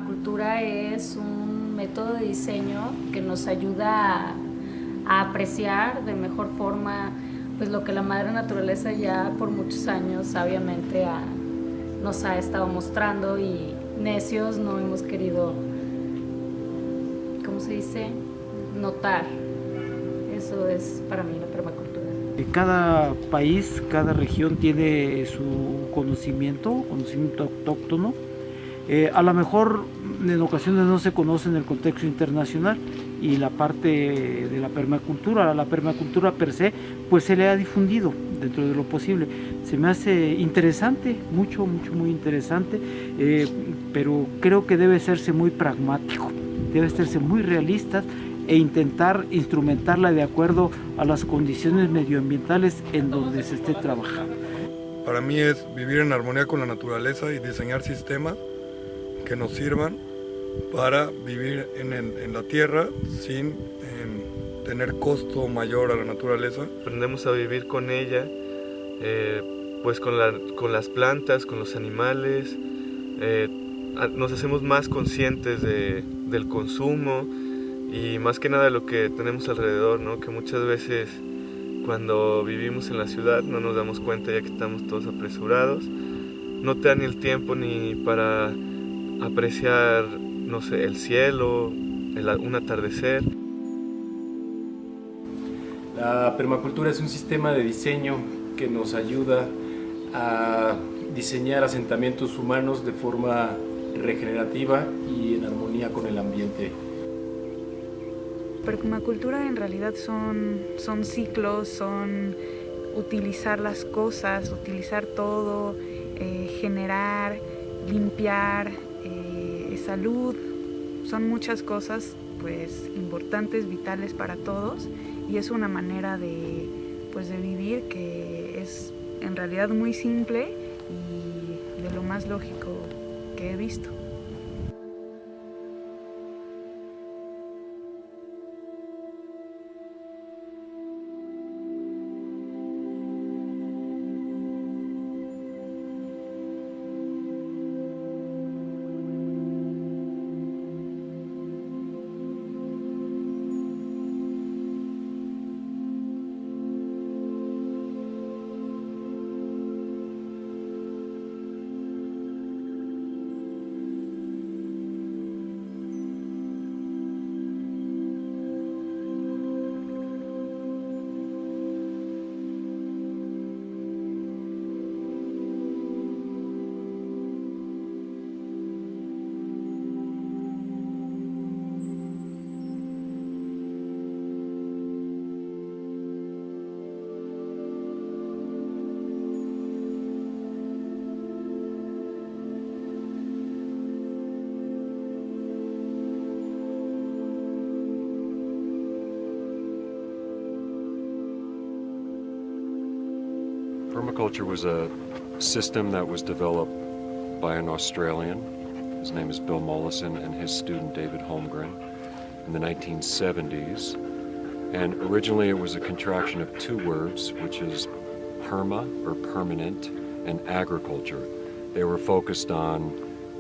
permacultura es un método de diseño que nos ayuda a apreciar de mejor forma pues lo que la madre naturaleza ya por muchos años sabiamente nos ha estado mostrando, y necios no hemos querido, ¿cómo se dice?, notar. Eso es para mí la permacultura. Cada país, cada región tiene su conocimiento autóctono. A lo mejor en ocasiones no se conoce en el contexto internacional, y la parte de la permacultura per se, pues se le ha difundido dentro de lo posible. Se me hace interesante, muy interesante, pero creo que debe serse muy pragmático, debe serse muy realista e intentar instrumentarla de acuerdo a las condiciones medioambientales en donde se esté trabajando. Para mí es vivir en armonía con la naturaleza y diseñar sistemas que nos sirvan para vivir en la tierra sin tener costo mayor a la naturaleza. Aprendemos a vivir con ella, pues con las plantas, con los animales, nos hacemos más conscientes del consumo y más que nada de lo que tenemos alrededor, ¿no? Que muchas veces cuando vivimos en la ciudad no nos damos cuenta, ya que estamos todos apresurados, no te da ni el tiempo ni para apreciar, no sé, el cielo, un atardecer. La permacultura es un sistema de diseño que nos ayuda a diseñar asentamientos humanos de forma regenerativa y en armonía con el ambiente. Permacultura en realidad son ciclos, son utilizar las cosas, utilizar todo, generar, limpiar, salud. Son muchas cosas pues importantes, vitales para todos, y es una manera de vivir que es en realidad muy simple y de lo más lógico que he visto. Permaculture was a system that was developed by an Australian. His name is Bill Mollison, and his student David Holmgren in the 1970s. And originally it was a contraction of two words, which is perma, or permanent, and agriculture. They were focused on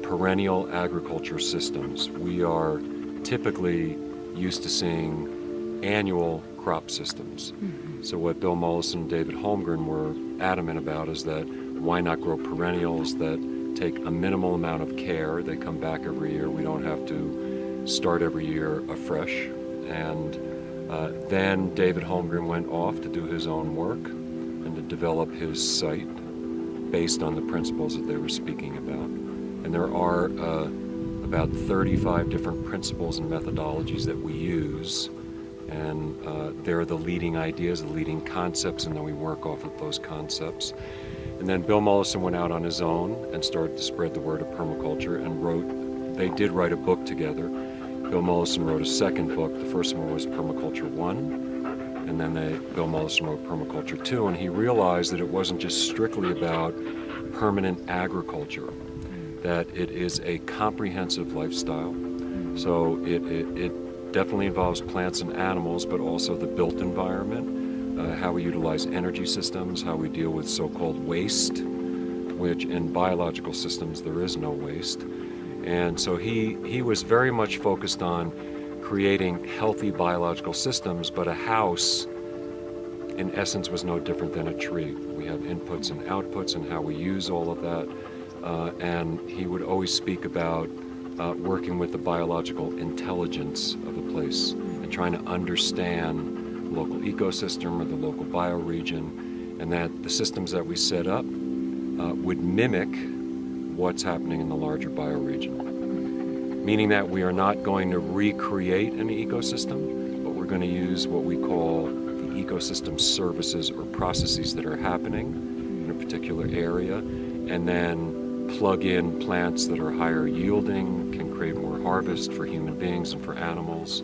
perennial agriculture systems. We are typically used to seeing annual crop systems. So what Bill Mollison and David Holmgren were adamant about is that why not grow perennials that take a minimal amount of care. They come back every year. We don't have to start every year afresh. And then David Holmgren went off to do his own work and to develop his site based on the principles that they were speaking about. And there are about 35 different principles and methodologies that we use. And they're the leading ideas, the leading concepts, and then we work off of those concepts. And then Bill Mollison went out on his own and started to spread the word of permaculture and they did write a book together. Bill Mollison wrote a second book. The first one was Permaculture 1, and then Bill Mollison wrote Permaculture 2, and he realized that it wasn't just strictly about permanent agriculture, that it is a comprehensive lifestyle. So it definitely involves plants and animals, but also the built environment, how we utilize energy systems, how we deal with so-called waste, which in biological systems there is no waste, And so he was very much focused on creating healthy biological systems, but a house in essence was no different than a tree. We have inputs and outputs and how we use all of that. And he would always speak about working with the biological intelligence of a place and trying to understand the local ecosystem or the local bioregion, and that the systems that we set up would mimic what's happening in the larger bioregion. Meaning that we are not going to recreate an ecosystem, but we're going to use what we call the ecosystem services or processes that are happening in a particular area, and then plug in plants that are higher yielding, can create more harvest for human beings and for animals.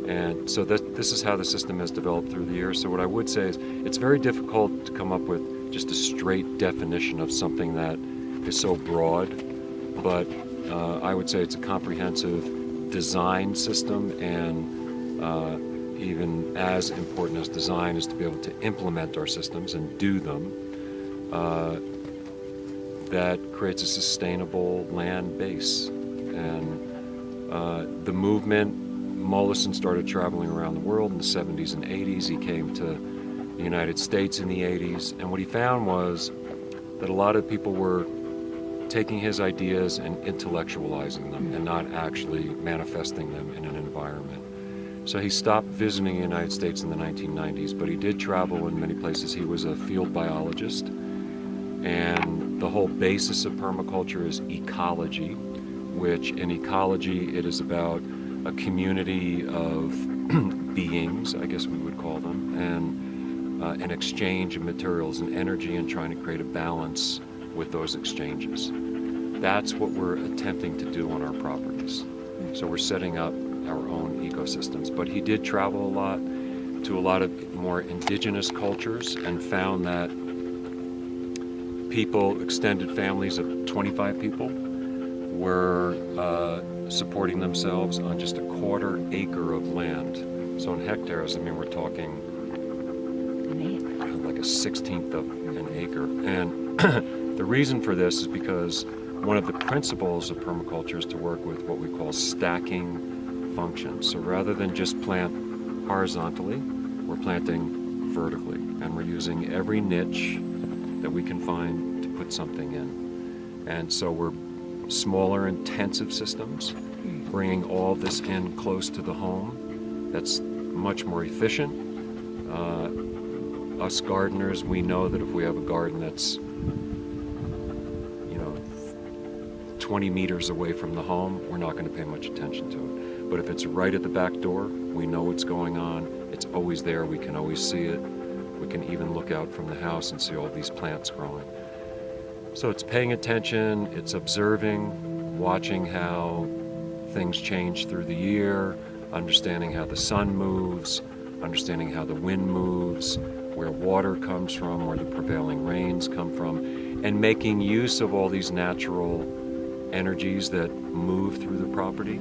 And so this is how the system has developed through the years. So what I would say is it's very difficult to come up with just a straight definition of something that is so broad, but I would say it's a comprehensive design system, and even as important as design is to be able to implement our systems and do them. That creates a sustainable land base. And the movement, Mollison started traveling around the world in the 70s and 80s. He came to the United States in the 80s, and what he found was that a lot of people were taking his ideas and intellectualizing them and not actually manifesting them in an environment. So he stopped visiting the United States in the 1990s, but he did travel in many places. He was a field biologist, and the whole basis of permaculture is ecology, which in ecology it is about a community of beings, I guess we would call them, and an exchange of materials and energy, and trying to create a balance with those exchanges. That's what we're attempting to do on our properties. So we're setting up our own ecosystems. But he did travel a lot to a lot of more indigenous cultures and found that people, extended families of 25 people, were supporting themselves on just a quarter acre of land. So in hectares, I mean, we're talking like a 16th of an acre. And the reason for this is because one of the principles of permaculture is to work with what we call stacking functions. So rather than just plant horizontally, we're planting vertically, and we're using every niche that we can find to put something in. And so we're smaller intensive systems, bringing all this in close to the home. That's much more efficient. Us gardeners, we know that if we have a garden that's 20 meters away from the home, we're not going to pay much attention to it. But if it's right at the back door, we know what's going on. It's always there. We can always see it. We can even look out from the house and see all these plants growing. So it's paying attention, it's observing, watching how things change through the year, understanding how the sun moves, understanding how the wind moves, where water comes from, where the prevailing rains come from, and making use of all these natural energies that move through the property,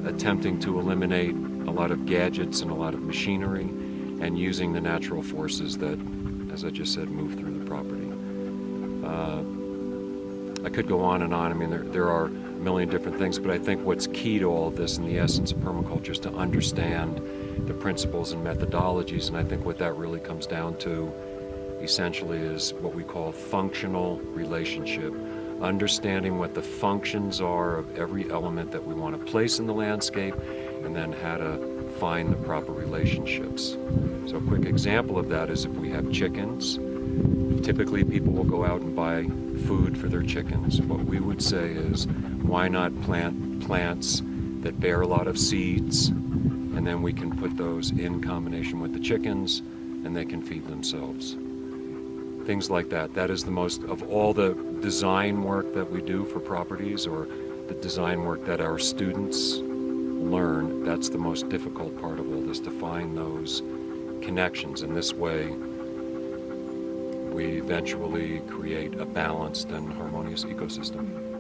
attempting to eliminate a lot of gadgets and a lot of machinery, and using the natural forces that, as I just said, move through the property. I could go on and on. I mean, there are a million different things, but I think what's key to all of this and the essence of permaculture is to understand the principles and methodologies, and I think what that really comes down to essentially is what we call functional relationship. Understanding what the functions are of every element that we want to place in the landscape, and then how to find the proper relationships. So a quick example of that is if we have chickens, typically people will go out and buy food for their chickens. What we would say is, why not plant plants that bear a lot of seeds, and then we can put those in combination with the chickens, and they can feed themselves. Things like that. That is the most, of all the design work that we do for properties, or the design work that our students learn, that's the most difficult part of all this, to find those connections. In this way, we eventually create a balanced and harmonious ecosystem.